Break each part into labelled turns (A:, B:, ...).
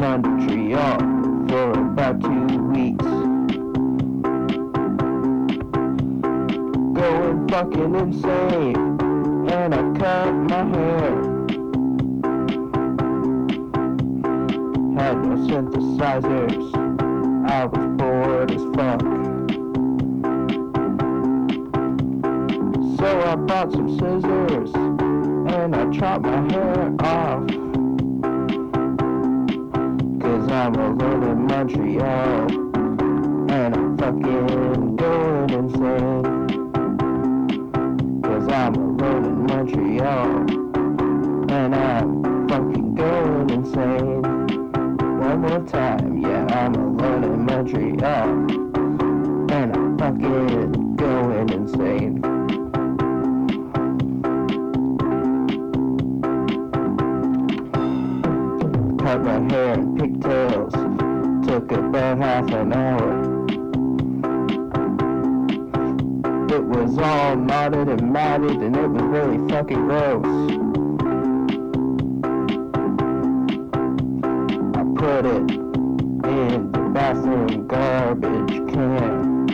A: Montreal for about 2 weeks. Going fucking insane, and I cut my hair. Had no synthesizers, I was bored as fuck. So I bought some scissors, and I chopped my hair off. Cause I'm alone in Montreal, and I'm fucking going insane. Cause I'm alone in Montreal, and I'm fucking going insane. One more time, yeah, I'm alone in Montreal, and I'm fucking going insane. Cut my hair in pigtails, took about half an hour. It was all knotted and matted, and it was really fucking gross. I put it in the bathroom garbage can,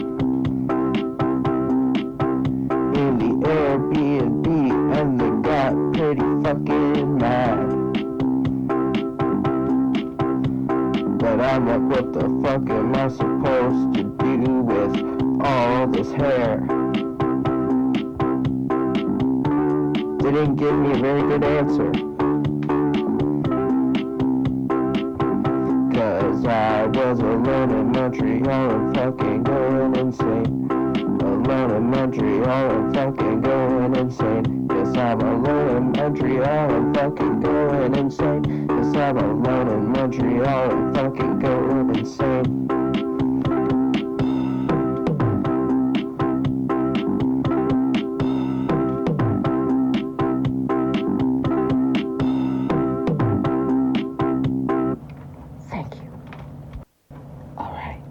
A: in the Airbnb, and they got pretty fucking mad. But I'm like, what the fuck am I supposed to do with all this hair? They didn't give me a very good answer. Cause I was alone in Montreal and fucking going insane. Alone in Montreal and fucking going insane. Yes, I'm alone in Montreal and fucking going insane. Yes, I'm alone in Montreal and fucking going insane.
B: Thank you. Alright,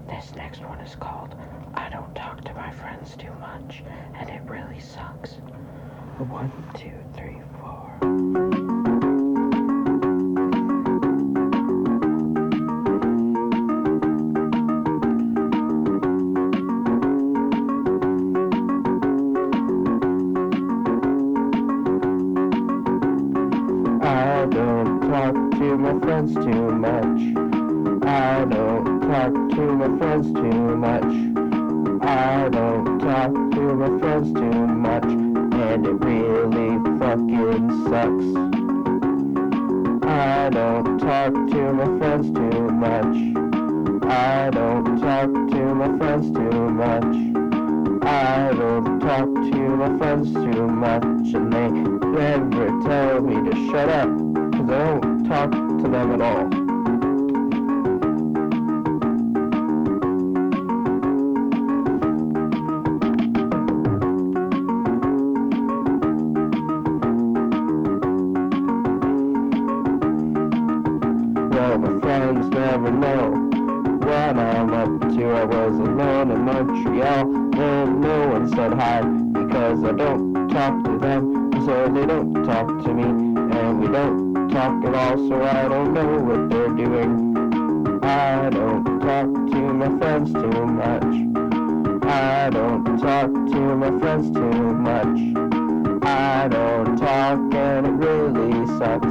B: this next one is called I Don't Talk to My Friends Too Much, and it really sucks. 1, 2, 3, 4.
A: I don't talk to my friends too much. I don't talk to my friends too much. I don't talk to my friends too much, and it really fucking sucks. I don't talk to my friends too much. I don't talk to my friends too much. I don't talk to my friends too much, and they never tell me to shut up, cause I don't talk to them at all. Well, my friends never know what I'm up to. I was alone in Montreal and no one said hi, because I don't talk to them, so they don't talk to me, and we don't talk at all, so I don't know what they're doing. I don't talk to my friends too much. I don't talk to my friends too much. I don't talk and it really sucks.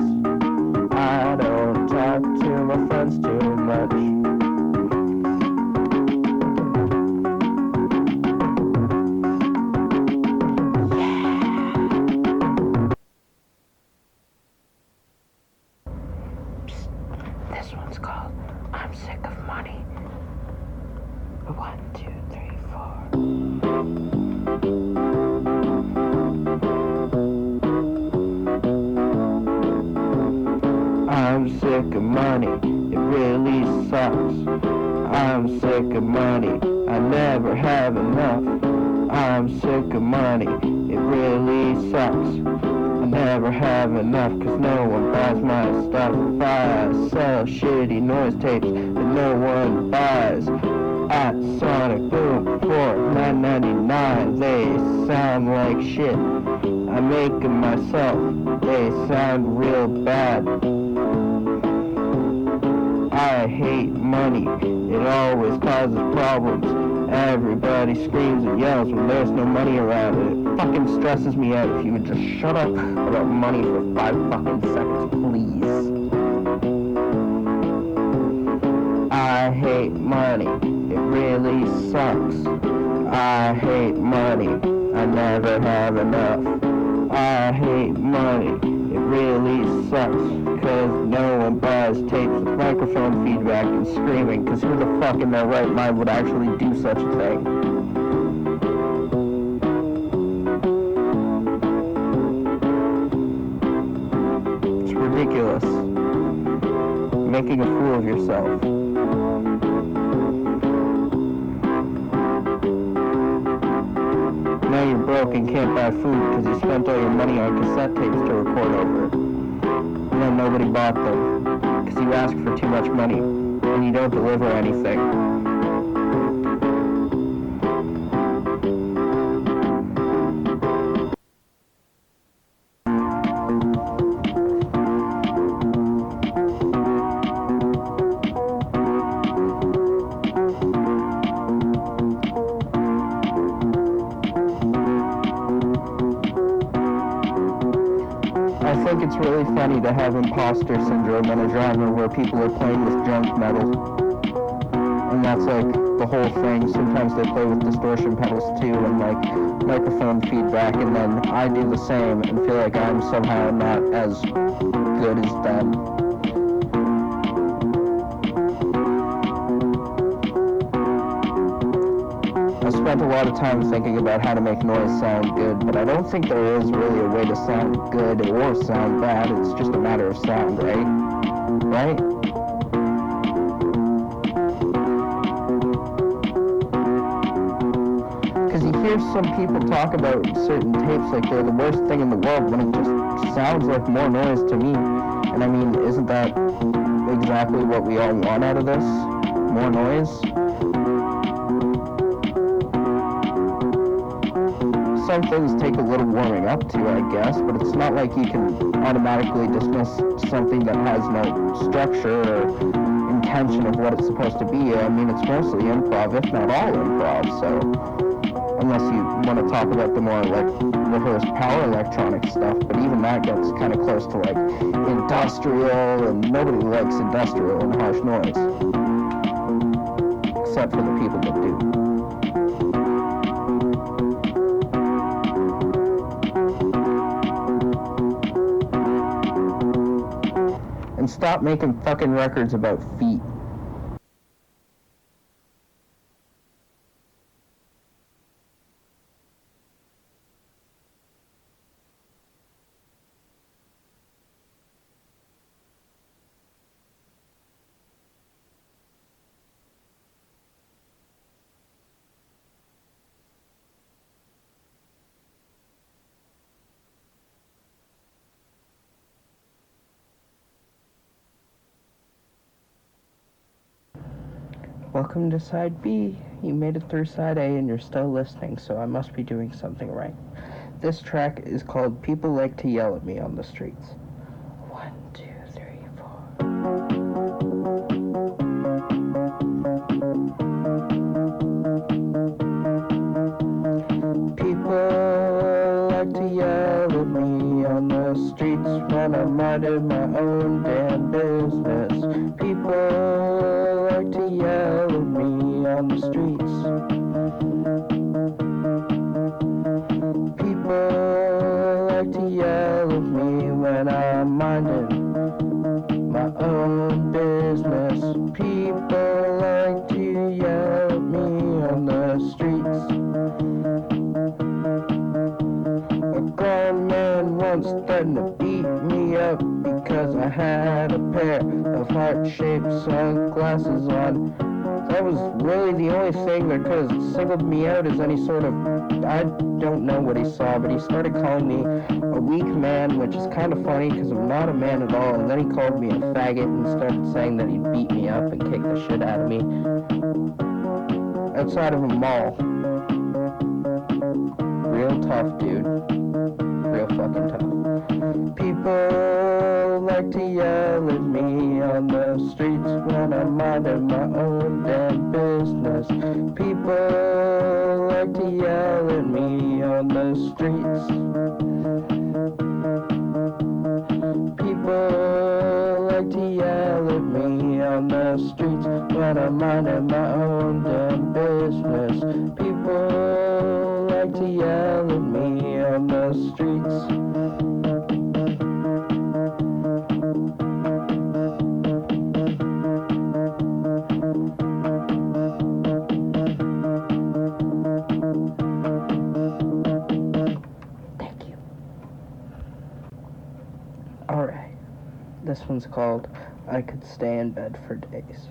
A: I don't talk to my friends too much.
B: This one's called I'm Sick of Money. 1, 2, 3, 4.
A: I'm sick of money, it really sucks. I'm sick of money, I never have enough. I'm sick of money, it really sucks. I never have enough, cause no one buys my stuff. I sell shitty noise tapes that no one buys at Sonic Boom for $9.99. They sound like shit, I make them myself, they sound real bad. I hate money, it always causes problems. Everybody screams and yells when there's no money around, and it fucking stresses me out. If you would just shut up about money for 5 fucking seconds, please. I hate money, it really sucks. I hate money, I never have enough. I hate money, it really sucks, cause no one buys tapes with microphone feedback and screaming, cause who the fuck in their right mind would actually do such a thing? It's ridiculous. Making a fool of yourself. Now you're broke and can't buy food because you spent all your money on cassette tapes to record over it. And then nobody bought them because you asked for too much money and you don't deliver anything. I think it's really funny to have imposter syndrome in a genre where people are playing with junk metal And that's like the whole thing. Sometimes they play with distortion pedals too and like microphone feedback, and then I do the same and feel like I'm somehow not as good as them. I spent a lot of time thinking about how to make noise sound good, but I don't think there is really a way to sound good or sound bad. It's just a matter of sound, right? Right? Because you hear some people talk about certain tapes like they're the worst thing in the world when it just sounds like more noise to me. And I mean, isn't that exactly what we all want out of this? More noise? Some things take a little warming up to, I guess, but it's not like you can automatically dismiss something that has no structure or intention of what it's supposed to be. I mean, it's mostly improv, if not all improv, so unless you want to talk about the more like rehearsed power electronic stuff, but even that gets kind of close to like industrial, and nobody likes industrial and harsh noise, except for the people that do. And stop making fucking records about feet. Welcome to side B. You made it through side A and you're still listening, so I must be doing something right. This track is called People Like to Yell at Me on the Streets. 1, 2, 3, 4. People like to yell at me on the streets when I'm minding my own damn business. People like to yell at me on the streets. People like to yell at me when I'm minding my own business. People like to yell at me on the streets. A grown man once threatened to beat me up because I had a pair of heart-shaped sunglasses on. That was really the only thing that could have singled me out as any sort of... I don't know what he saw, but he started calling me a weak man, which is kind of funny because I'm not a man at all, and then he called me a faggot and started saying that he'd beat me up and kick the shit out of me outside of a mall. Real tough, dude. Real fucking tough. People like to yell at me on the streets when I'm minding my own damn business. People like to yell at me on the streets. People like to yell at me on the streets when I'm minding my own damn business. People like to yell at me on the streets. Alright, this one's called I Could Stay in Bed for Days.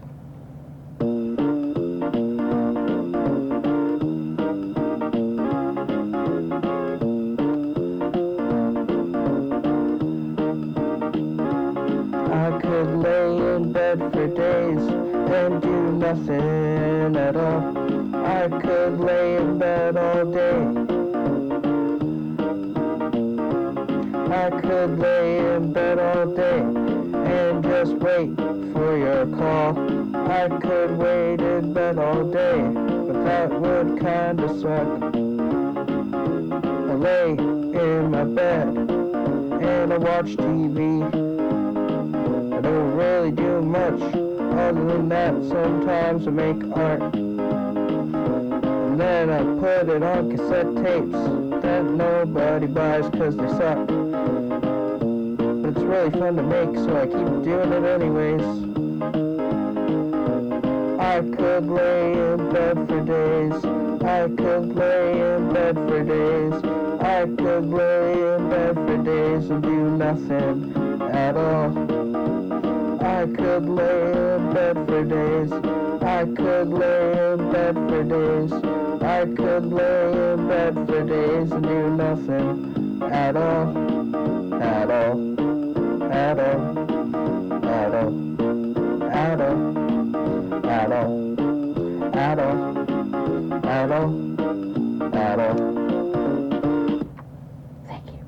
A: I could lay in bed for days and do nothing at all. I could lay in bed all day. I could lay in bed all day and just wait for your call. I could wait in bed all day, but that would kinda suck. I lay in my bed and I watch TV. I don't really do much Other than that, sometimes I make art. And then I put it on cassette tapes that nobody buys cause they suck. But it's really fun to make, so I keep doing it anyways. I could lay in bed for days. I could lay in bed for days. I could lay in bed for days and do nothing at all. I could lay in bed for days. I could lay in bed for days. I could lay in bed for days and do nothing at all. At all. At all. At all. At all. At all. At all. At all. At all.
B: Thank you.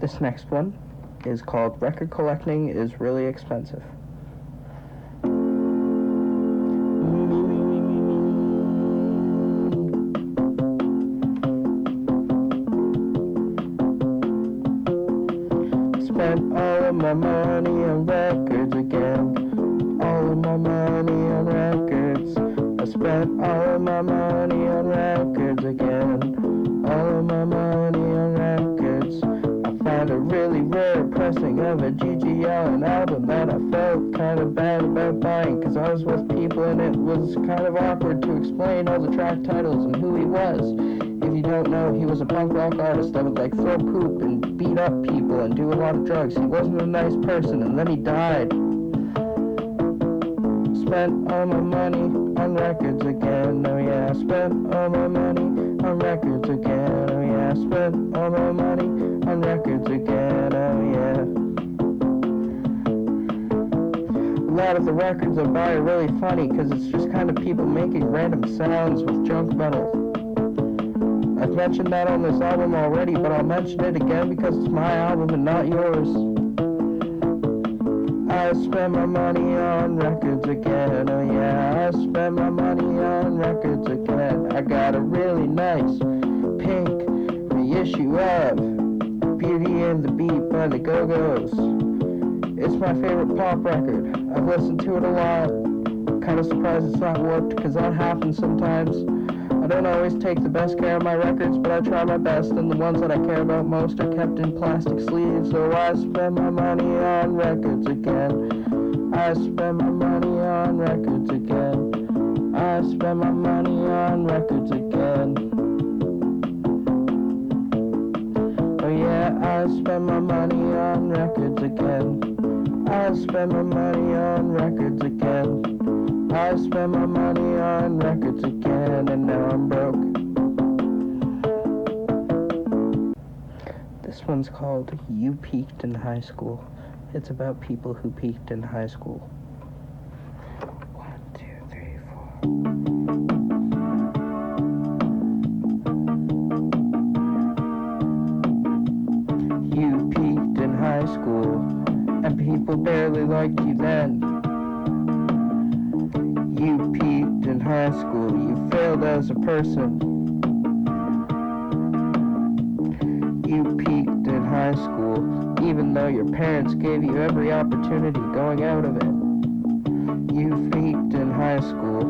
A: This next one is called Record Collecting is Really Expensive. Spent all of my money on records again. All of my money on records. I spent all of my money on records again. All of my money on records. I found a really rare pressing of a GGL, an album that I felt kind of bad about buying because I was with people and it was kind of awkward to explain all the track titles and who he was. If you don't know, he was a punk rock artist that would like throw poop and beat up people and do a lot of drugs. He wasn't a nice person and then he died. Spent all my money on records again, oh yeah. Spent all my money on records again, oh yeah. Spent all my money on records again, oh yeah. A lot of the records I buy are really funny because it's just kind of people making random sounds with junk metal. I've mentioned that on this album already, but I'll mention it again because it's my album and not yours. I spend my money on records again, oh yeah. I spend my money on records again. I got a really nice pink reissue of Beauty and the Beat by the Go-Go's. It's my favorite pop record. I've listened to it a lot. Kind of surprised it's not warped because that happens sometimes. I don't always take the best care of my records, but I try my best, and the ones that I care about most are kept in plastic sleeves, so I spend my money on records again. I spend my money on records again. I spend my money on records again. Oh yeah, I spend my money on records again. I spend my money on records again. I spend my money on records again, and now I'm broke. This one's called You Peaked in High School. It's about people who peaked in high school. 1, 2, 3, 4. You peaked in high school, and people barely liked you then. You peaked in high school, you failed as a person. You peaked in high school, even though your parents gave you every opportunity going out of it. You peaked in high school,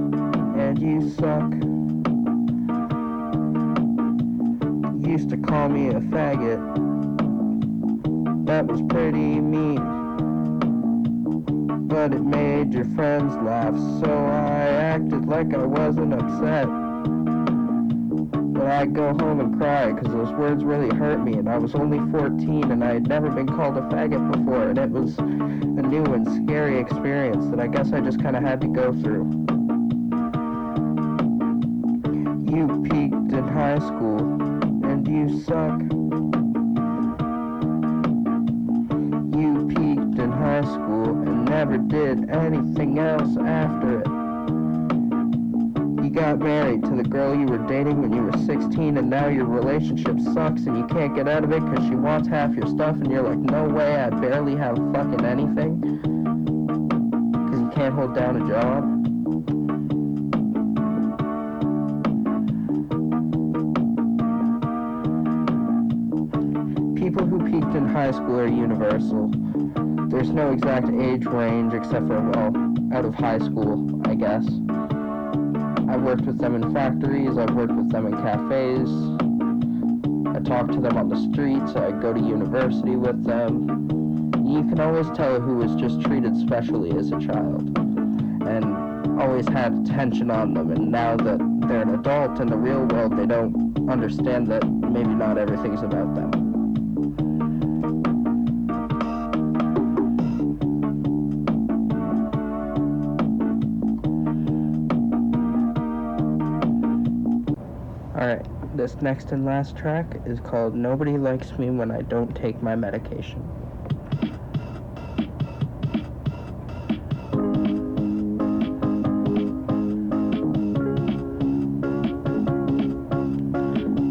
A: and you suck. You used to call me a faggot. That was pretty mean. But it made your friends laugh, so I acted like I wasn't upset. But I'd go home and cry, because those words really hurt me, and I was only 14, and I had never been called a faggot before, and it was a new and scary experience that I guess I just kind of had to go through. You peaked in high school, and you suck. You peaked in high school and never did anything else after it. You got married to the girl you were dating when you were 16, and now your relationship sucks and you can't get out of it because she wants half your stuff, and you're like, no way, I barely have fucking anything. Because you can't hold down a job. People who peaked in high school or universal. There's no exact age range except for, well, out of high school, I guess. I've worked with them in factories, I've worked with them in cafes, I talk to them on the streets, I go to university with them. You can always tell who was just treated specially as a child, and always had attention on them, and now that they're an adult in the real world, they don't understand that maybe not everything's about them. Alright, this next and last track is called Nobody Likes Me When I Don't Take My Medication.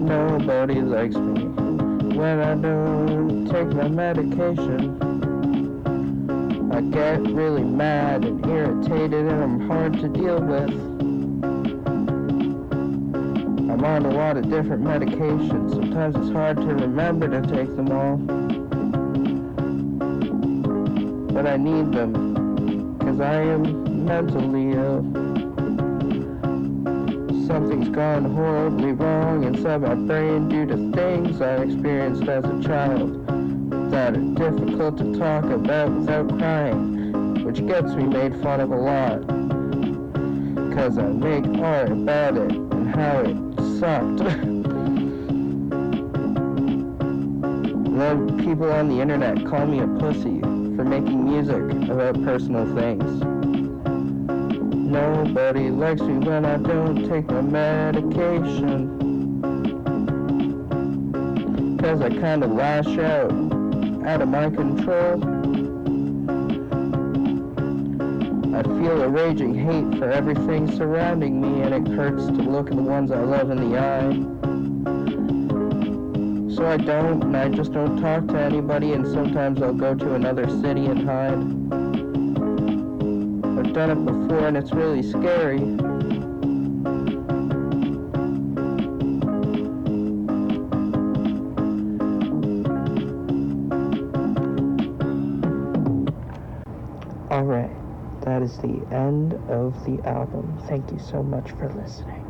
A: Nobody likes me when I don't take my medication. I get really mad and irritated and I'm hard to deal with. I'm on a lot of different medications. Sometimes it's hard to remember to take them all. But I need them, 'cause I am mentally ill. Something's gone horribly wrong inside my brain due to things I experienced as a child that are difficult to talk about without crying, which gets me made fun of a lot, 'cause I make art about it and how it sucked. Then people on the internet call me a pussy for making music about personal things. Nobody likes me when I don't take my medication, 'cause I kinda lash out of my control. I feel a raging hate for everything surrounding me, and it hurts to look at the ones I love in the eye. So I just don't talk to anybody, and sometimes I'll go to another city and hide. I've done it before and it's really scary. Alright, that is the end of the album. Thank you so much for listening.